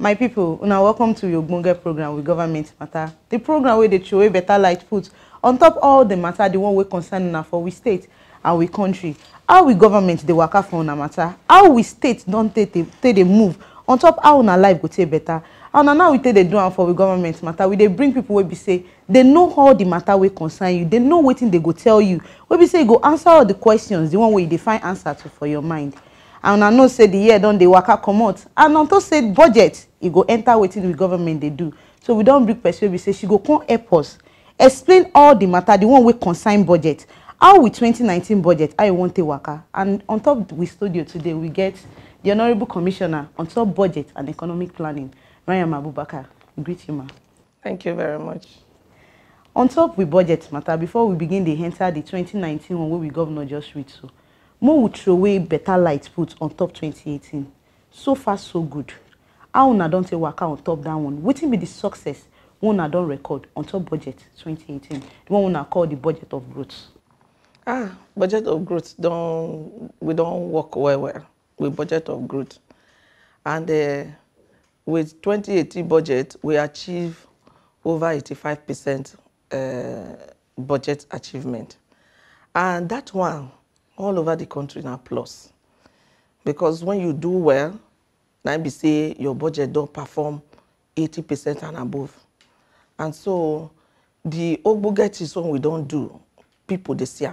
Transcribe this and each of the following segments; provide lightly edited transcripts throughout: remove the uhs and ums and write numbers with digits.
My people, now welcome to your Ogbonge program with Government Matter. The program where they show a better light put on top all the matter, the one we concern now for we state and we country. How we government they work out for una matter. How we state don't take the move on top how una life go take better. And now we take the do for we government matter. We they bring people where be say they know all the matter we concern you. They know what they go tell you. Where be say go answer all the questions. The one where you find answer to for your mind. And I know say the year don't they waka come out. And on top say budget, it go enter waiting with government they do. So we don't bring person we say she go come help us. Explain all the matter, the one we consign budget. How with 2019 budget, I want to waka. And on top we studio today, we get the Honorable Commissioner on top budget and economic planning, Maryam Abubakar. Greet you, ma. Thank you very much. On top with budget matter, before we begin the enter the 2019 one where we governor just read so. More would throw away better light put on top 2018. So far, so good. How una don't take work on top that one? What will be the success una don't record on top budget 2018? The one una call the budget of growth. Budget of growth we don't work well with budget of growth. And with 2018 budget, we achieve over 85% budget achievement. And that one, all over the country now plus. Because when you do well, now be say your budget don't perform 80% and above. And so the ogbonge is one we don't do, people they see.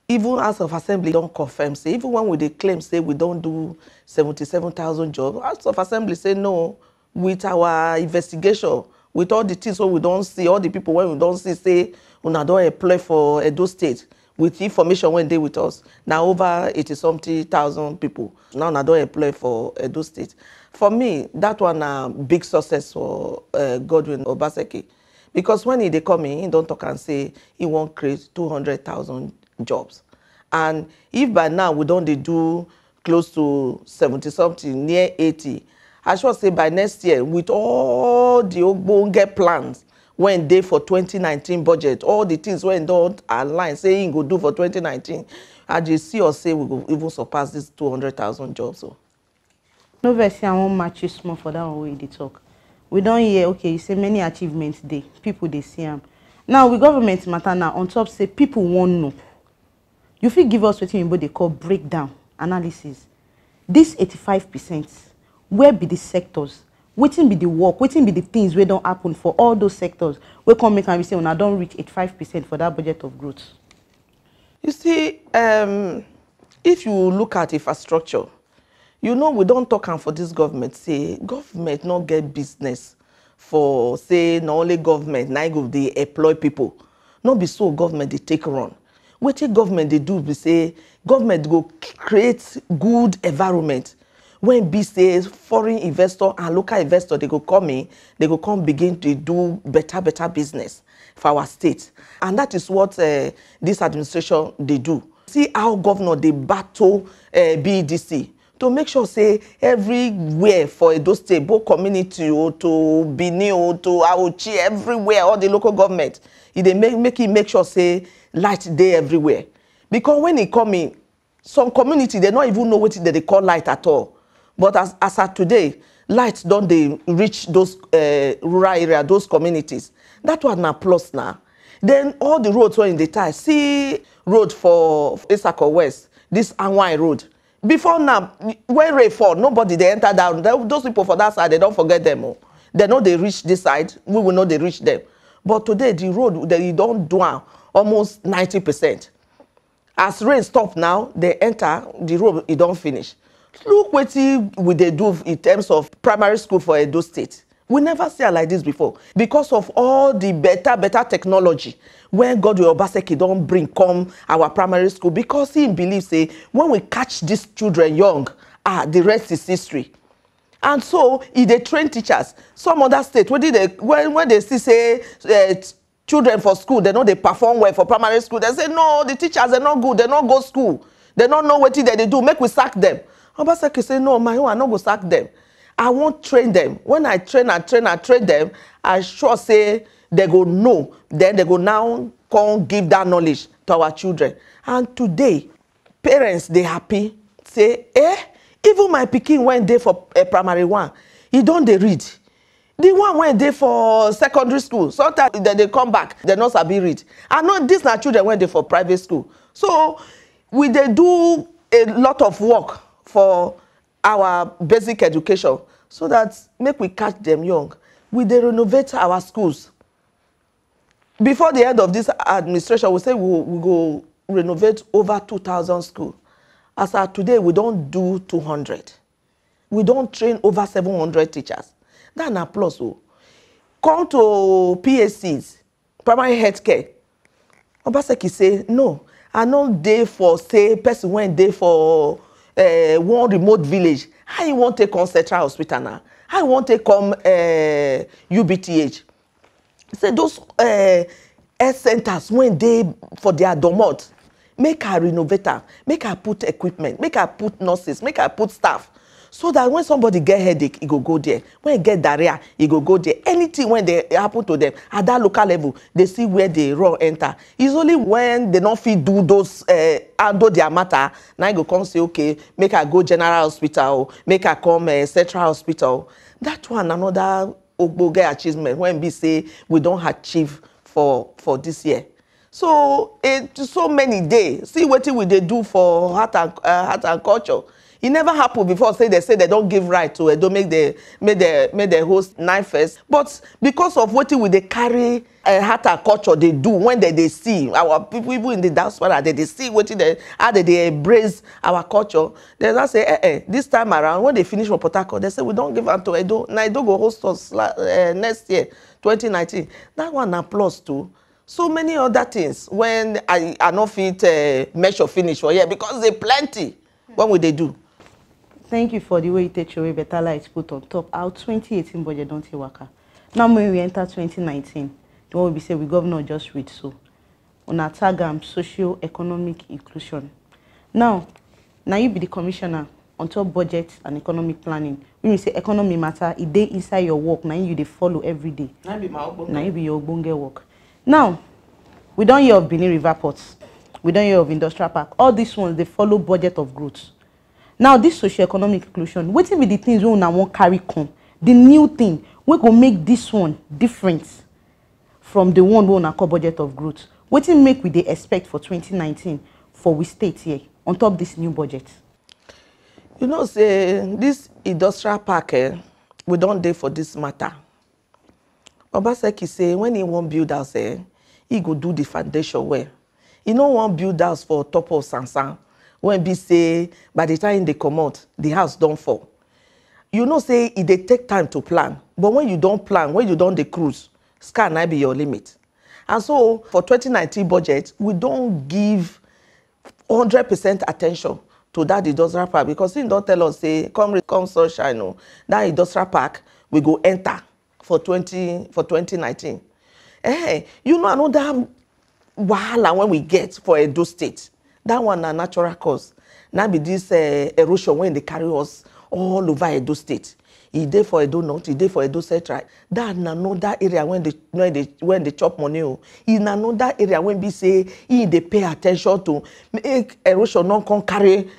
Even House of Assembly don't confirm, say, even when they claim, say, we don't do 77,000 jobs, House of Assembly say, no, with our investigation, with all the things what we don't see, all the people when we don't see, say, we don't apply for Edo State, with information when they with us, now over 80-something thousand people, now I don't apply for Edo State. For me, that one a big success for Godwin Obaseki, because when he come in, he don't talk and say he won't create 200,000 jobs. And if by now we don't do close to 70-something, near 80, I should say by next year, with all the ogbonge plans, when they for 2019 budget, all the things when don't align, saying go do for 2019, I just see or say we go even surpass this 200,000 jobs. So. No verse I won't match you small for that way they talk. We don't hear, okay, you say many achievements they people they see them. Now we government matter now on top say people won't know. You feel give us what they call breakdown analysis. This 85%, where be the sectors? Waiting be the work, waiting be the things where don't happen for all those sectors. We come make and we say when I don't reach 85% for that budget of growth. You see, if you look at infrastructure, you know we don't talk for this government, say government not get business for say not only government, now go they employ people. Not be so government they take run. What government they do be say government go create good environment. When be say foreign investor and local investor they go come in, they go come begin to do better business for our state. And that is what this administration they do. See how governor they battle BDC to make sure say everywhere for Edo State, both community or to Benin or to Auchi, everywhere, all the local government, they make sure say light day everywhere. Because when it come in, some community they don't even know what they call light at all. But as at today, lights don't they reach those rural area, those communities. That one now plus now. Then all the roads were in the tie. See road for Isako West, this Anwai road. Before now, when rain fall, nobody they enter down. Those people for that side, they don't forget them. Oh. They know they reach this side. We will know they reach them. But today the road they don't do almost 90%. As rain stop now, they enter the road. It don't finish. Look what we they do in terms of primary school for Edo State. We never see it like this before because of all the better technology when Godwin Obaseki don't bring come our primary school because he believes say when we catch these children young, the rest is history. And so they train teachers. Some other states when they see say children for school, they know they perform well for primary school. They say no, the teachers are not good. They don't go school. They don't know what they do. Make we sack them. Obaseki say, no, my own, I not go sack them. I won't train them. When I train them, I sure say they go know. Then they go now come give that knowledge to our children. And today, parents, they happy. Say, Even my pikin went there for primary one, he don't dey read. The one went there for secondary school, sometimes they come back, they not sabi read. I know these na children went there for private school. So we dey do a lot of work for our basic education so that make we catch them young. We dey renovate our schools. Before the end of this administration, we say we go renovate over 2,000 schools. As of today, we don't do 200. We don't train over 700 teachers. That's an plus. Come to PSCs, primary health care. Obaseki say, no, I no dey for, say, person went there for one remote village. How you want to take on Central Hospital now? How you want to come UBTH? Say those health centers when they for their domot, make a renovator, make her put equipment, make her put nurses, make her put staff. So that when somebody get headache, he go there. When he get diarrhea, he go there. Anything when they happen to them at that local level, they see where they raw enter. It's only when they don't fit do those handle their matter, now you go come say, okay, make her go general hospital, make her come central hospital. That one another ogboge achievement when we say we don't achieve for this year. So so many days. See what we they do for art and culture. It never happened before. Say they don't give right to it, don't make the host nine first. But because of what we they carry art and culture they do when they see our people in the diaspora, they see what they how they embrace our culture. They not say this time around when they finish from Port Harcourt, they say we don't give out to Edo. Now Edo go host us next year, 2019. That one a plus too. So many other things when I not fit measure finish for here because they plenty. What would they do? Thank you for the way you take away better light put on top. Our 2018 budget don't take waka. Now when we enter 2019, the one we say we governor just read so. On our tag socio-economic inclusion. Now you be the commissioner on top budget and economic planning. When you say economy matter, it dey inside your work. Now you dey follow every day. Now you be your bonge work. Now, we don't hear of Benin River ports. We don't hear of industrial park. All these ones, they follow budget of growth. Now, this socio-economic inclusion, what will be the things we want carry come? The new thing, we go make this one different from the one we want call budget of growth. What will make we they expect for 2019 for we state here on top this new budget? You know, say this industrial park, we don't dey for this matter. Obaseki say when he won't build house, he go do the foundation well. He no want build house for top of Sansan. When be say by the time they come out, the house don't fall. You know say it they take time to plan, but when you don't plan, when you don't the cruise, sky na be your limit. And so for 2019 budget, we don't give 100% attention to that industrial park because he don't tell us say come sunshine, no, that industrial park we go enter for 2019. You know another wahala when we get for Edo State. That one a natural cause. Now be this erosion when they carry us all over Edo State. He dey for Edo North, he dey for Edo Central. That another area when they chop money. In another area when we say they pay attention to make erosion not come carry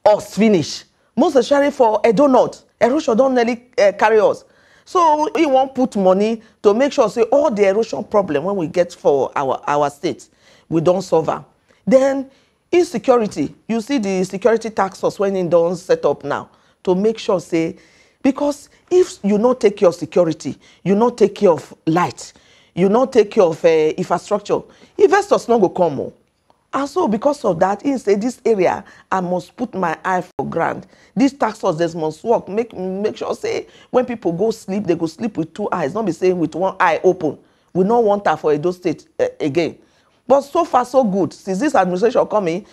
us finish. Most especially for Edo North, erosion don't nearly carry us. So he won't put money to make sure say all the erosion problem when we get for our state, we don't solve them. Then insecurity, you see the security task force when it don't set up now to make sure say, because if you not take care of security, you not take care of light, you not take care of infrastructure, investors not go come. And so because of that, he say this area, I must put my eye for ground. This task force they must work, make sure say when people go sleep, they go sleep with two eyes, not be saying with one eye open. We don't want that for Edo State again. But so far so good. Since this administration coming,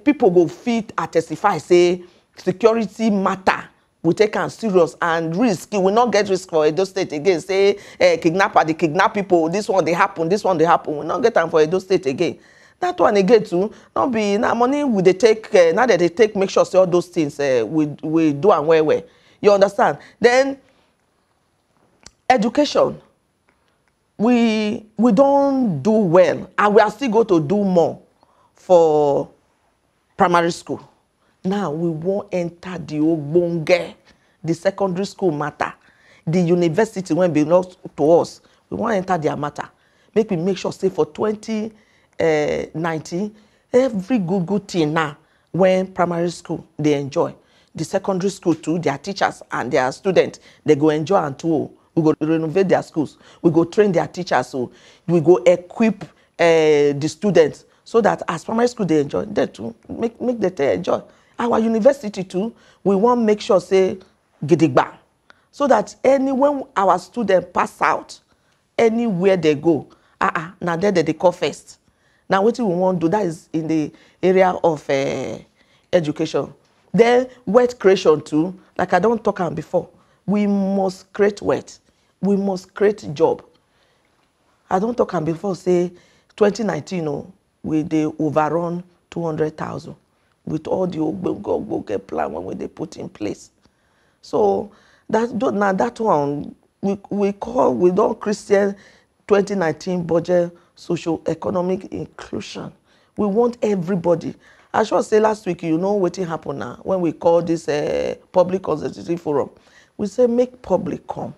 people go fit testify say security matter. We take am serious and risk. We will not get risk for Edo State again. Say kidnapper, they kidnap people. This one they happen. This one they happen. We will not get them for Edo State again. That one again too. Not be now money. We they take now that they take make sure say all those things we do and well. You understand? Then education. We don't do well, and we are still going to do more for primary school. Now we won't enter the ogbonge, the secondary school matter, the university when belongs to us. We won't enter their matter. Make sure say for 2019, every good thing now when primary school they enjoy, the secondary school too, their teachers and their students, they go enjoy and too. We go renovate their schools. We go train their teachers. So we go equip the students so that as primary school they enjoy, they too make them enjoy. Our university too, we want make sure say gidigba, so that when our students pass out, anywhere they go, now there they call first. Now what we want to do, that is in the area of education. Then wealth creation too, like I don't talk about before. We must create wealth. We must create job. I don't talk about before say 2019 we they overrun 200,000 with all the plan when they put in place. So that one we don't Christian 2019 budget socio-economic inclusion. We want everybody. I should say last week, what happened now when we call this public consultative forum. We say make public come.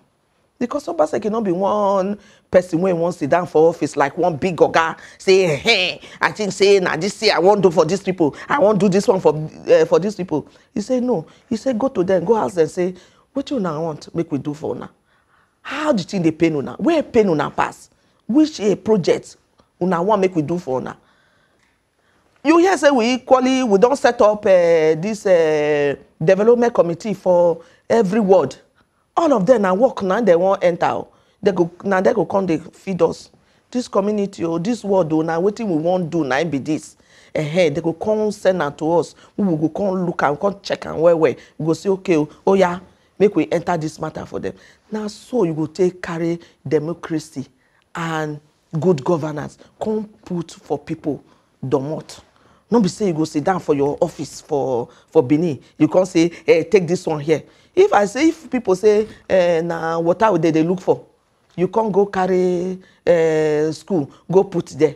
Because somebody cannot be one person when wants to sit down for office like one big oga say, hey, I think say now this year I won't do for these people. I won't do this one for these people. He say no. He say go to them, go ask them, say, what you now want make we do for now? How do you think they pay now? Where pay now pass? Which project una want make we do for now? You hear say we don't set up this development committee for every ward. All of them now work now, they won't enter. They go come, they feed us. This community or this ward now waiting we won't do now be this. They go come send that to us. We will go come look and come check and where. We go say okay, oh yeah, make we enter this matter for them. Now so you go carry democracy and good governance, come put for people domot. Not be say you go sit down for your office for Benin. You can't say, hey, take this one here. If people say, nah, what are they look for? You can't go carry school, go put there.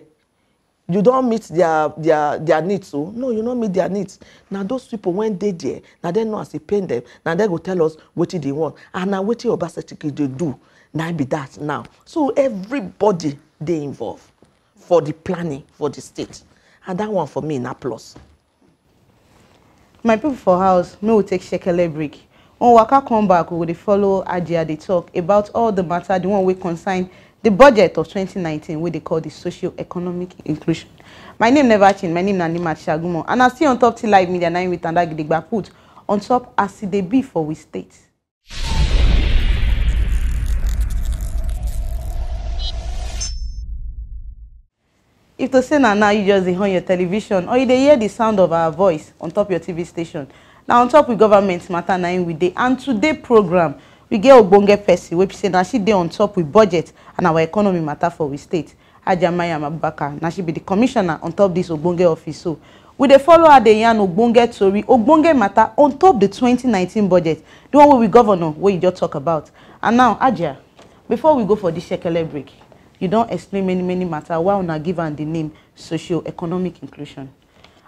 You don't meet their needs. So no, you don't meet their needs. Now those people when they there, now they know as they pay them. Now they go tell us what they want. And now what your basically they do. Now be that now. So everybody they involved for the planning for the state. And that one for me na plus. My people for house, me will take shekele break. When Waka come back, we will follow Ajia, they talk about all the matter, the one we consign the budget of 2019, what they call the socio-economic inclusion. My name never change. My name is Nima Shagumo. And I see on top till live media 9 with Tanda Gidigba put on top as they be for we state. If to say now you just hear on your television or you hear the sound of our voice on top your TV station. Now on top with government matter 9 with day. And today program we get Ogbonge person we say now she dey on top with budget and our economy matter for we state. Maryam Abubakar. Now she be the commissioner on top this Ogbonge office. So we dey follow her the yarn Ogbonge story, Ogbonge matter on top the 2019 budget. The one where we governor where you just talk about. And now Ajia, before we go for this shekele break, you don't explain many matter why una give am the name socio-economic inclusion.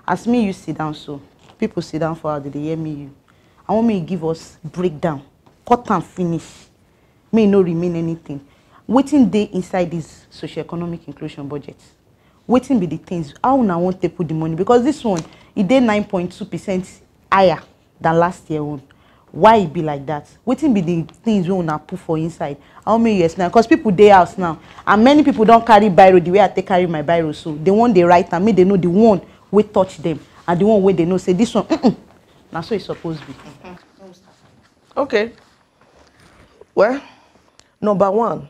As me you sit down so, people sit down for how they hear me you. I want me to give us breakdown, cut and finish. May no remain anything. Waiting day inside this socio-economic inclusion budget. Waiting be the things how una want to put the money because this one it dey 9.2% higher than last year one. Why it be like that? Waiting be the things we wanna put for inside. How many years now? Because people dey house now, and many people don't carry biro the way I take carry my biro. So they want the right and make they know the one we touch them and the one where they know say this one. Now so it's supposed to be. Okay. Well, number one,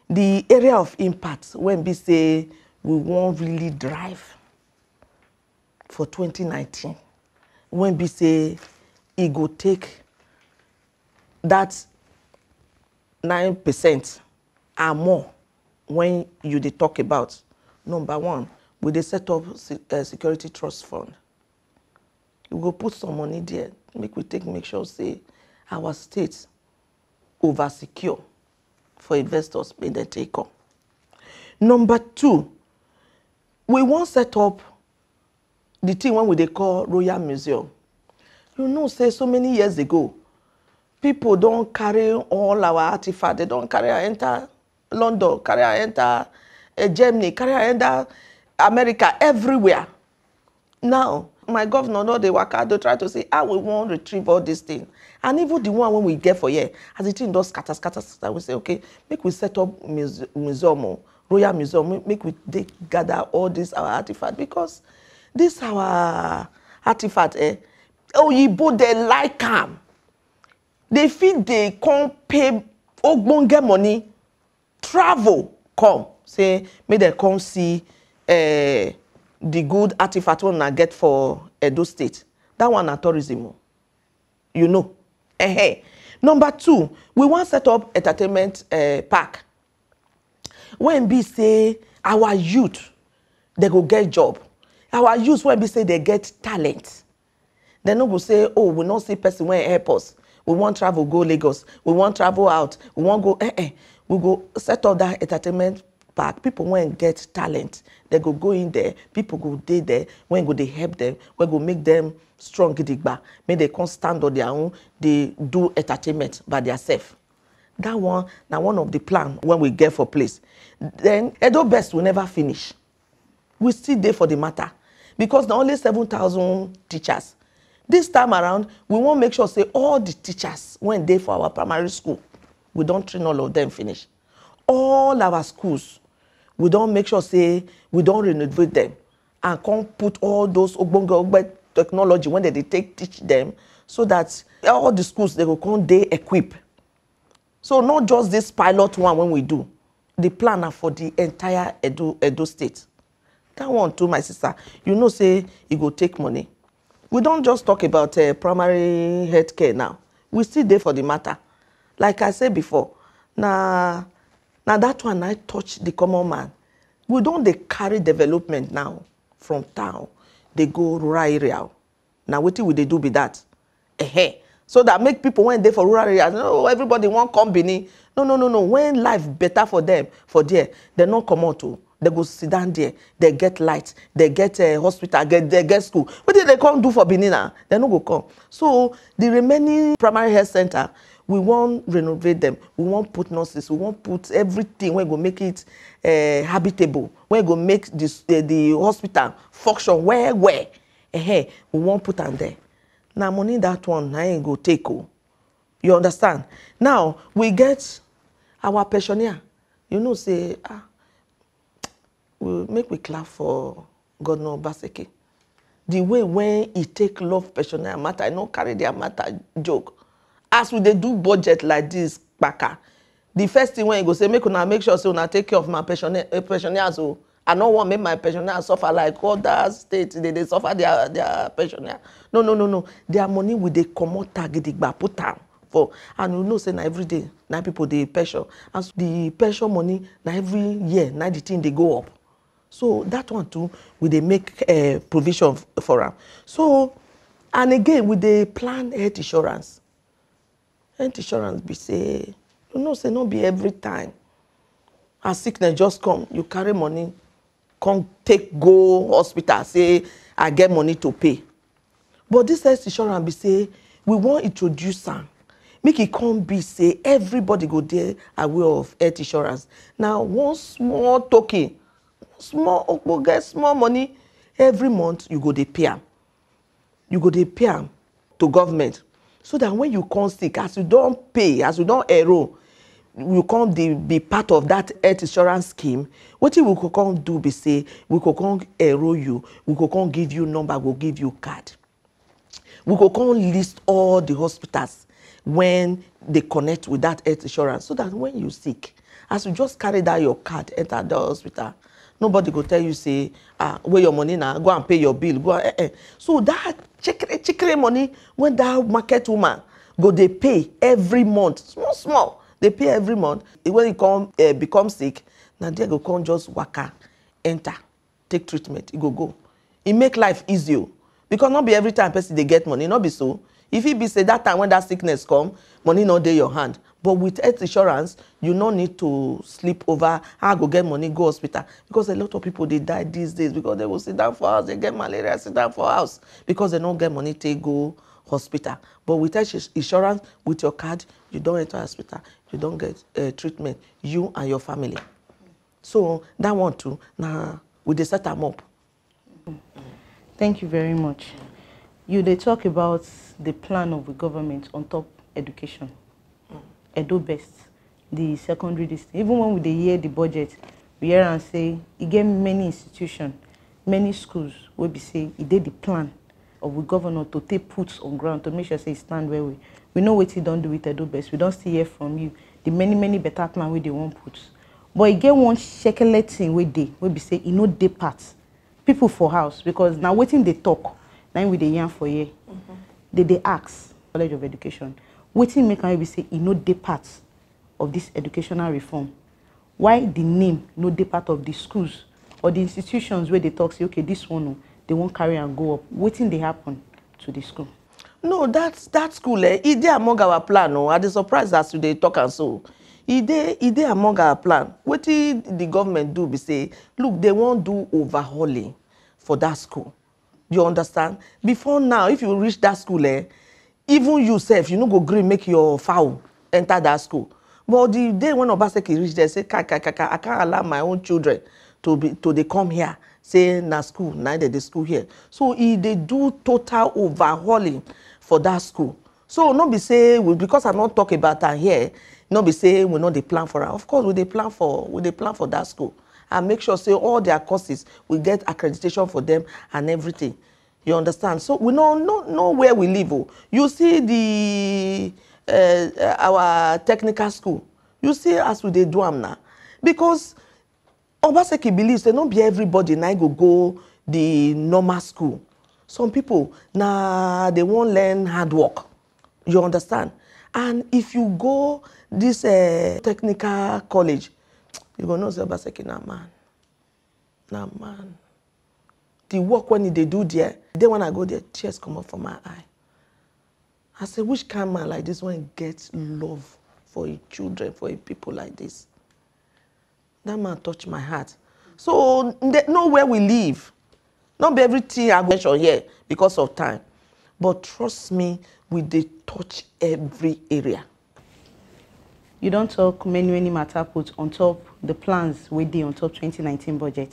the area of impact when we say we won't really drive for 2019. When we say it go take that 9% and more when you dey talk about. Number one, we dey set up a security trust fund. We go put some money there, make sure say our state over secure for investors may they take on. Number two, we want set up the thing when we dey call Royal Museum. You know, say so many years ago, people don't carry all our artifacts. They don't carry and enter London, carry and enter Germany, carry and enter America, everywhere. Now, my governor, no, they work out, they try to say, we won't retrieve all these things. And even the one when we get for here, as the thing does scatter, we say, okay, make we set up museum, Royal Museum, make we gather all these our artifacts, because this our artifact, Oyibo, they like them. They feel they can't pay ogbonge money, travel, come, say, make they come see the good artifact one I get for Edo State. That one na tourism. You know. Number 2, we want set up entertainment park. When we say our youth, they go get job. Our youth, when we say they get talent, they no go say, oh, we not see person when help us. We want travel go Lagos. We want travel out. We want go. We go set up that entertainment park. People when get talent, they go in there. People go there. When go they help them. When go make them strong gidigba. Make they can't stand on their own. They do entertainment by themselves. That one now one of the plan when we get for place. Then Edo Best will never finish. We still there for the matter, because there are only 7,000 teachers. This time around, we want to make sure say all the teachers when they for our primary school, we don't train all of them finish. All our schools, we don't make sure say we don't renovate them and can't put all those ogbonge technology when they teach them, so that all the schools they will come they equip. So not just this pilot one when we do, the plan are for the entire Edo State. That one too, my sister, you know say it go take money. We don't just talk about primary health care now. We still there for the matter. Like I said before, now that one I touch the common man. We don't they carry development now from town. They go rural area. Now what will they do with that? So that make people when they for rural areas, no, everybody want company. No. When life better for them, for there, they not come out to. They go sit down there, they get light, they get a hospital, they get school. What did they come do for Benin? They no go come. So the remaining primary health center, we want renovate them. We want put nurses. We want put everything. We go make it habitable. We go make this the hospital function where. We want put them there. Now money that one I ain't go take. You understand? Now we get our pensioner. You know say we clap for Governor Baseke. The way when he take love pensioner matter, I no carry their matter joke. As we they do budget like this, baka, the first thing when you go say, make sure so una take care of my pensioners. So I don't want make my pensioners suffer like other states. They suffer their pensioner. No. Their money with they come out target put down for, and you know say na every day now people they pension. And so the pension money now every year now the thing they go up. So that one too, we they make a provision for them. So, and again, with the plan health insurance. Health insurance be say, you know, say not be every time. As sickness just come, you carry money, come go hospital, say, I get money to pay. But this health insurance be say, we want to introduce some. Make it come be say, everybody go there aware of health insurance. Now, one small token, go get small money every month. You go dey pay am. You go dey pay am to government, so that when you come sick, as you don't pay, as you don't enroll, you come be part of that health insurance scheme. What we could come do be say we could come enroll you. We could come give you number. We'll give you card. We could come list all the hospitals when they connect with that health insurance, so that when you sick, as you just carry that your card enter the hospital. Nobody go tell you say, where your money now, go and pay your bill. Go So that chickere money when that market woman go they pay every month, small. They pay every month. When you come become sick, now they go come just waka, enter, take treatment. It go. It make life easier, because not be every time person they get money. Not be so. If it be say that time when that sickness come, money not dey your hand. But with health insurance, you no need to sleep over. I go get money, go hospital. Because a lot of people, they die these days because they will sit down for house. They get malaria, sit down for house. Because they don't get money, they go hospital. But with health insurance, with your card, you don't enter hospital, you don't get treatment, you and your family. So that one too, now we dey set them up. Thank you very much. They talk about the plan of the government on top education. Edo best, the secondary district. Even when we hear the budget, we hear and say, it get many institutions, many schools, where we say, it did the plan of the governor to take put on ground to make sure say it stand where we know what he don't do with Edo best. We don't still hear from you the many better plan where they won't put. But it get one shekel thing where we say, it no dey part. People for house, because now waiting they talk, now we dey yarn for year. They ask College of Education, waiting make we say it no dey part of this educational reform. Why the name no dey part of the schools or the institutions where they talk say, okay, this one they won't carry and go up. Waiting they happen to the school. No, that school, it dey among our plan. No, I dey surprised as they talk and so. It dey among our plan. What did the government do? Be say, look, they won't do overhauling for that school. You understand? Before now, if you reach that school, even yourself, you no go gree make your fowl enter that school. But the day when Obaseki reach there, say, I can't allow my own children to they come here. Say na school, neither the school here. So they do total overhauling for that school. So not be say because I not talk about that here, not be say we not the plan for her. Of course, we they plan for that school and make sure say all their courses we get accreditation for them and everything. You understand? So we know where we live. Oh. You see our technical school. You see as we they do them now, because Obaseki believes that not be everybody now go the normal school. Some people now they won't learn hard work. You understand? And if you go this technical college, you go know say Obaseki na man. Na man. The work when they do there, then when I go there, tears come up from my eye. I say, which kind of man like this one gets love for his children, for his people like this? That man touched my heart. So know where we live. Not be everything I go mention here because of time. But trust me, we dey touch every area. You don't talk many matter put on top the plans we did on top 2019 budget.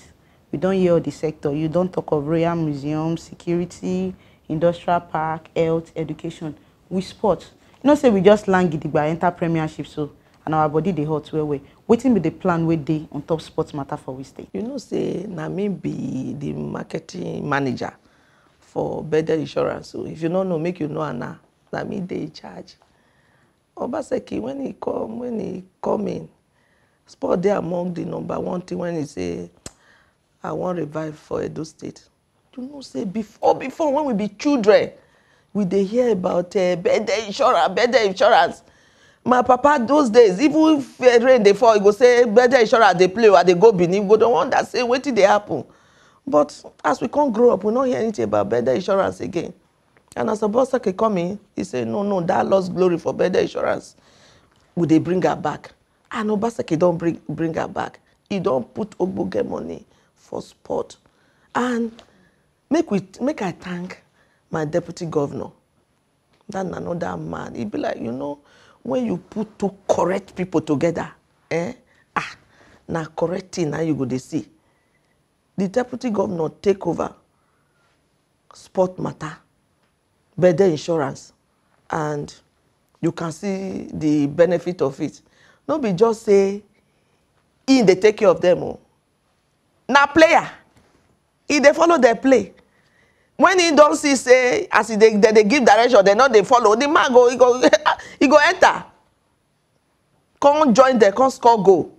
We don't hear the sector. You don't talk of royal museum, security, industrial park, health, education. We sport. You know say we just land gidigba enter premiership so and our body dey hot well. Waiting with the plan we dey on top sports matter for we state. You know say na me be the marketing manager for better insurance. So if you don't know, make you know now. Na me dey in charge. Obaseki when he come in, sport dey among the number one thing when he say I want revive for Edo State. You know say before when we be children, we dey hear about better insurance. My papa those days, even if rain dey fall, he go say better insurance dey play or they go Benin. We don't want that say wetin dey happen. But as we can't grow up, we don't hear anything about better insurance again. And as Obaseki come in, he say no, that lost glory for better insurance. Would they bring her back? And Obaseki don't bring her back. He don't put ogbonge money for sport. And make I thank my deputy governor. That another man. He be like, you know, when you put two correct people together, now correct thing now you go to see. The deputy governor take over sport matter, better insurance, and you can see the benefit of it. Not be just say, they take care of them. Oh. Now player, they follow their play. When he don't see say, as they give direction, they follow, the man he go enter. Come join them, come score goal.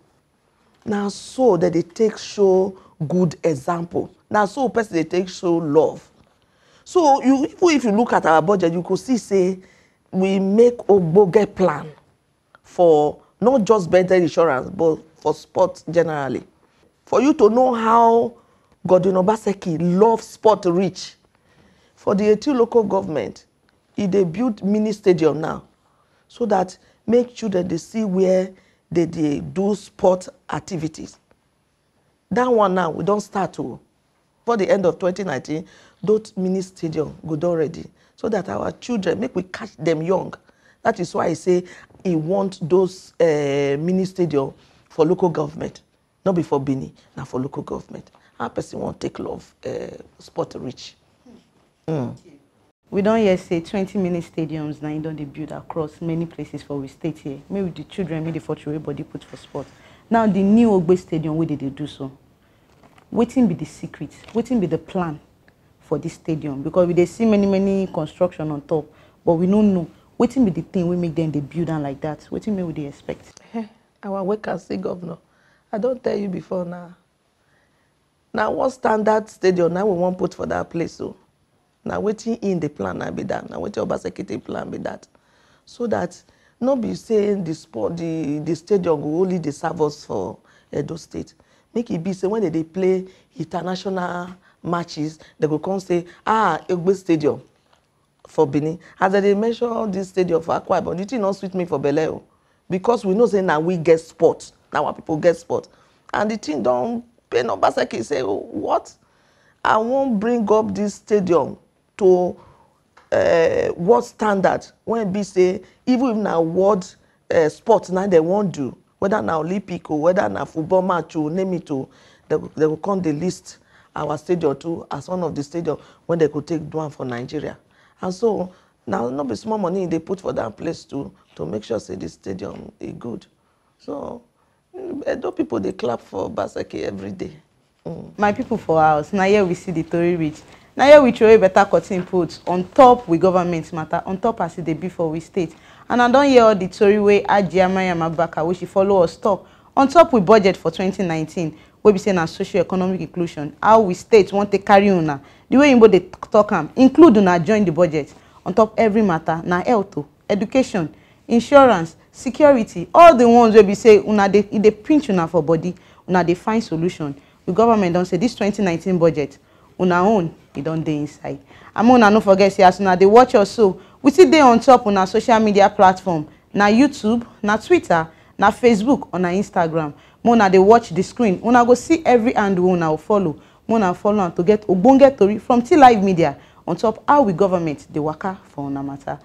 Now so that they take show good example. Now so person they take show love. So if you look at our budget, you could see say we make ogbonge plan for not just better insurance, but for sports generally. For you to know how Godwin Obaseki loves sport reach. For the 18 local government, they built mini stadium now, so that make sure that they see where they do sport activities. That one now, we don't start to. For the end of 2019, those mini stadium go down ready. So so that our children, make we catch them young. That is why I say he want those mini stadium for local government, not before Bini, now for local government. Our person won't take love sport rich. We don't yet say 20 mini stadiums now don't they build across many places for we state here. Maybe the children, maybe the fortune everybody put for sport. Now the new Ogbe stadium, where did they do so? Waiting be the secret, waiting be the plan for this stadium, because we they see many construction on top, but we don't know. Waiting be the thing we make them they build on like that. Waiting me would they expect? Our work can say governor. I don't tell you before now. Now what standard stadium now we want put for that place so? Now waiting in the plan now be that. Now waiting Obaseki plan be that. So that not be saying the sport the stadium will only they serve us for Edo State. Make it be say when they play international matches, they go come say, Egbe Stadium for Benin. As they mention this stadium for Akwa Ibom, it not sweet me for Bele. Because we know say now we get sport. Now our people get sport. And the thing don't pay no Obaseki say, what? I won't bring up this stadium to what standard when be say even if na world sport now they won't do, whether na Olympic or whether na football match or name it to, they will come the list our stadium too as one of the stadium when they could take one for Nigeria. And so now not be small money they put for that place to make sure say the stadium is good. So Edo people they clap for Obaseki every day. My people for house, now here we see the Tory reach. Now here we throw a better cutting put on top with government matter, on top as it they be for we state. And I don't hear all the Tory way Maryam Abubakar, which she follow us talk. On top with budget for 2019, we be saying socio-economic inclusion, how we states want to carry on now. The way you they talk include una join the budget. On top every matter, na health, education, insurance, security, all the ones where we say una they pinch una for body, una they find solution. The government don't say this 2019 budget, una own, it don't dey inside. And una no forget say as una they watch us so, we see they on top on our social media platform, na YouTube, na Twitter, na Facebook, or na Instagram. Una they watch the screen, una go see every handle una will follow. Una follow and to get ogbonge tori from T Live Media on top how we government the waka for una matter.